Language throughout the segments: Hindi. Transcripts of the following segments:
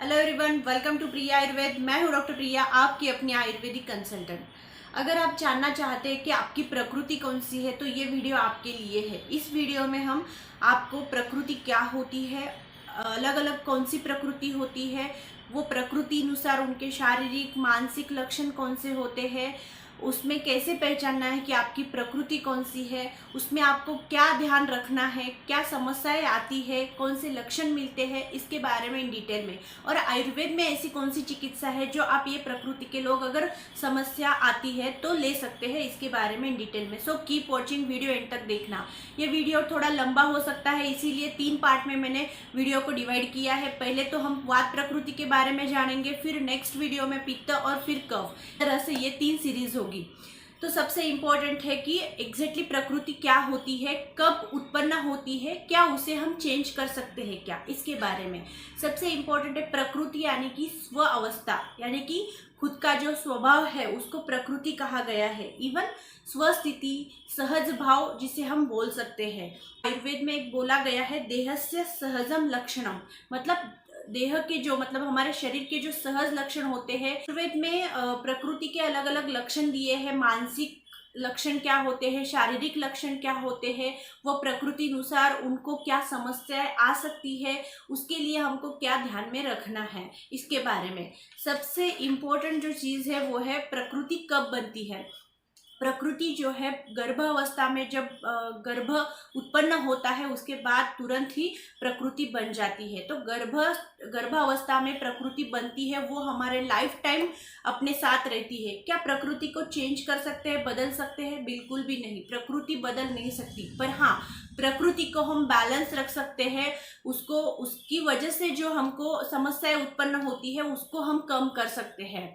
हेलो एवरीवन, वेलकम टू प्रिया आयुर्वेद। मैं हूं डॉक्टर प्रिया, आपकी अपनी आयुर्वेदिक कंसल्टेंट। अगर आप जानना चाहते हैं कि आपकी प्रकृति कौन सी है तो ये वीडियो आपके लिए है। इस वीडियो में हम आपको प्रकृति क्या होती है, अलग अलग कौन सी प्रकृति होती है, वो प्रकृति अनुसार उनके शारीरिक मानसिक लक्षण कौन से होते हैं, उसमें कैसे पहचानना है कि आपकी प्रकृति कौन सी है, उसमें आपको क्या ध्यान रखना है, क्या समस्याएं आती है, कौन से लक्षण मिलते हैं, इसके बारे में इन डिटेल में। और आयुर्वेद में ऐसी कौन सी चिकित्सा है जो आप ये प्रकृति के लोग अगर समस्या आती है तो ले सकते हैं, इसके बारे में इन डिटेल में। So keep watching, video and तक देखना। ये वीडियो थोड़ा लंबा हो सकता है, इसीलिए 3 पार्ट में मैंने वीडियो को डिवाइड किया है। पहले तो हम वात प्रकृति के बारे में जानेंगे, फिर नेक्स्ट वीडियो में पित्त और फिर कफ। तरह से ये 3 सीरीज होगी। तो सबसे इंपॉर्टेंट है कि एग्जैक्टली प्रकृति क्या होती है, कब उत्पन्न होती है, क्या उसे हम चेंज कर सकते हैं क्या, इसके बारे में। सबसे इंपॉर्टेंट है प्रकृति यानी कि स्व अवस्था, यानी कि खुद का जो स्वभाव है उसको प्रकृति कहा गया है। इवन स्वस्थिति, सहज भाव जिसे हम बोल सकते हैं। आयुर्वेद में एक बोला गया है देहस्य सहजम लक्षणम, मतलब देह के जो मतलब हमारे शरीर के जो सहज लक्षण होते हैं। आयुर्वेद में प्रकृति के अलग अलग लक्षण दिए हैं। मानसिक लक्षण क्या होते हैं, शारीरिक लक्षण क्या होते हैं, वो प्रकृति अनुसार उनको क्या समस्याएं आ सकती है, उसके लिए हमको क्या ध्यान में रखना है, इसके बारे में। सबसे इम्पोर्टेंट जो चीज़ है वो है प्रकृति कब बनती है। प्रकृति जो है गर्भावस्था में, जब गर्भ उत्पन्न होता है उसके बाद तुरंत ही प्रकृति बन जाती है। तो गर्भावस्था में प्रकृति बनती है, वो हमारे लाइफ टाइम अपने साथ रहती है। क्या प्रकृति को चेंज कर सकते हैं, बदल सकते हैं? बिल्कुल भी नहीं, प्रकृति बदल नहीं सकती। पर हाँ, प्रकृति को हम बैलेंस रख सकते हैं। उसको, उसकी वजह से जो हमको समस्याएं उत्पन्न होती है उसको हम कम कर सकते हैं।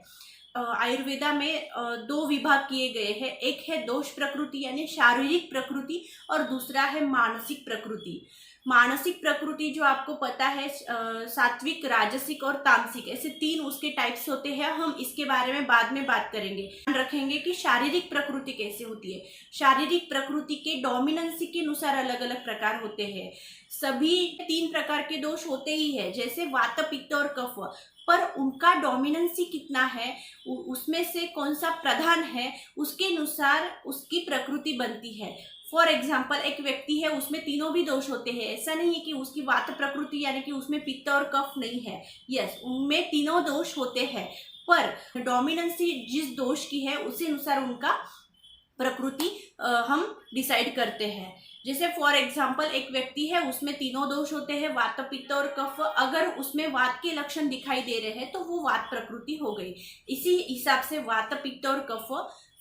आयुर्वेदा में 2 विभाग किए गए हैं। एक है दोष प्रकृति यानी शारीरिक प्रकृति, और दूसरा है मानसिक प्रकृति। मानसिक प्रकृति जो आपको पता है, सात्विक, राजसिक और तामसिक, ऐसे 3 उसके टाइप्स होते हैं। हम इसके बारे में बाद में बात करेंगे। ध्यान रखेंगे कि शारीरिक प्रकृति कैसे होती है। शारीरिक प्रकृति के डोमिनेंसी के अनुसार अलग अलग प्रकार होते हैं। सभी 3 प्रकार के दोष होते ही है, जैसे वात, पित्त और कफ, पर उनका डोमिनेंसी कितना है, उसमें से कौन सा प्रधान है, उसके अनुसार उसकी प्रकृति बनती है। फॉर एग्जाम्पल, एक व्यक्ति है, उसमें तीनों भी दोष होते हैं। ऐसा नहीं है कि उसकी वात प्रकृति यानी कि उसमें पित्त और कफ नहीं है। यस, उनमें तीनों दोष होते हैं, पर डोमिनेंसी जिस दोष की है उसी अनुसार उनका प्रकृति हम डिसाइड करते हैं। जैसे फॉर एग्जाम्पल, एक व्यक्ति है, उसमें तीनों दोष होते हैं, वात, पित्त और कफ। अगर उसमें वात के लक्षण दिखाई दे रहे हैं तो वो वात प्रकृति हो गई। इसी हिसाब से वात, पित्त और कफ,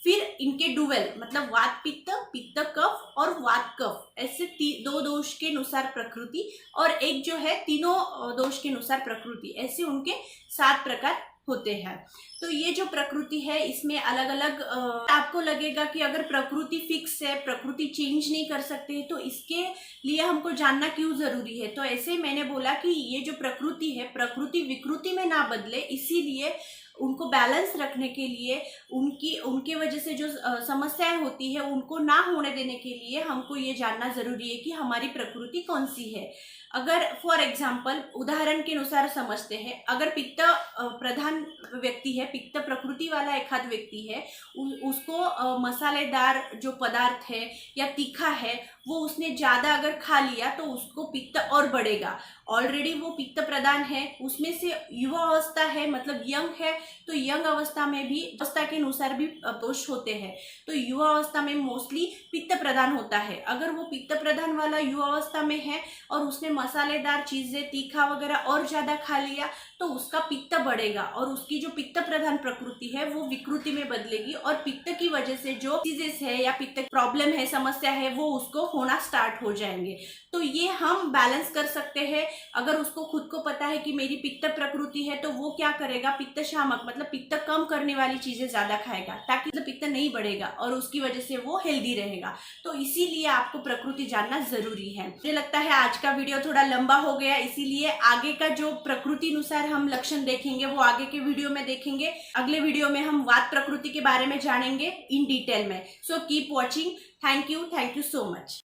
फिर इनके डुवेल मतलब वात पित्त, पित्त कफ और वात कफ, ऐसे 2 दोष के अनुसार प्रकृति, और एक जो है तीनों दोष के अनुसार प्रकृति, ऐसे उनके 7 प्रकार होते हैं। तो ये जो प्रकृति है इसमें अलग अलग आपको लगेगा कि अगर प्रकृति फिक्स है, प्रकृति चेंज नहीं कर सकते, तो इसके लिए हमको जानना क्यों जरूरी है। तो ऐसे मैंने बोला कि ये जो प्रकृति है, प्रकृति विकृति में ना बदले, इसीलिए उनको बैलेंस रखने के लिए, उनके वजह से जो समस्याएं होती है उनको ना होने देने के लिए हमको ये जानना जरूरी है कि हमारी प्रकृति कौन सी है। अगर फॉर एग्जाम्पल उदाहरण के अनुसार समझते हैं, अगर पित्त प्रधान व्यक्ति है, पित्त प्रकृति वाला एक आध व्यक्ति है, उसको मसालेदार जो पदार्थ है या तीखा है वो उसने ज़्यादा अगर खा लिया तो उसको पित्त और बढ़ेगा। ऑलरेडी वो पित्त प्रधान है, उसमें से युवा अवस्था है मतलब यंग है, तो यंग अवस्था में भी अवस्था के अनुसार भी दोष होते हैं। तो युवा अवस्था में मोस्टली पित्त प्रधान होता है। अगर वो पित्त प्रधान वाला युवा अवस्था में है और उसने मसालेदार चीजें, तीखा वगैरह और ज्यादा खा लिया तो उसका पित्त बढ़ेगा, और उसकी जो पित्त प्रधान प्रकृति है वो विकृति में बदलेगी, और पित्त की वजह से जो डिजीज है या पित्त प्रॉब्लम है, समस्या है, वो उसको होना स्टार्ट हो जाएंगे। तो ये हम बैलेंस कर सकते हैं। अगर उसको खुद को पता है कि मेरी पित्त प्रकृति है तो वो क्या करेगा, पित्त शामक मतलब पित्त कम करने वाली चीजें ज्यादा खाएगा, ताकि पित्त नहीं बढ़ेगा और उसकी वजह से वो हेल्दी रहेगा। तो इसीलिए आपको प्रकृति जानना जरूरी है। मुझे लगता है आज का वीडियो थोड़ा लंबा हो गया, इसीलिए आगे का जो प्रकृति अनुसार हम लक्षण देखेंगे वो आगे के वीडियो में देखेंगे। अगले वीडियो में हम वात प्रकृति के बारे में जानेंगे इन डिटेल में। So keep watching. Thank you so much.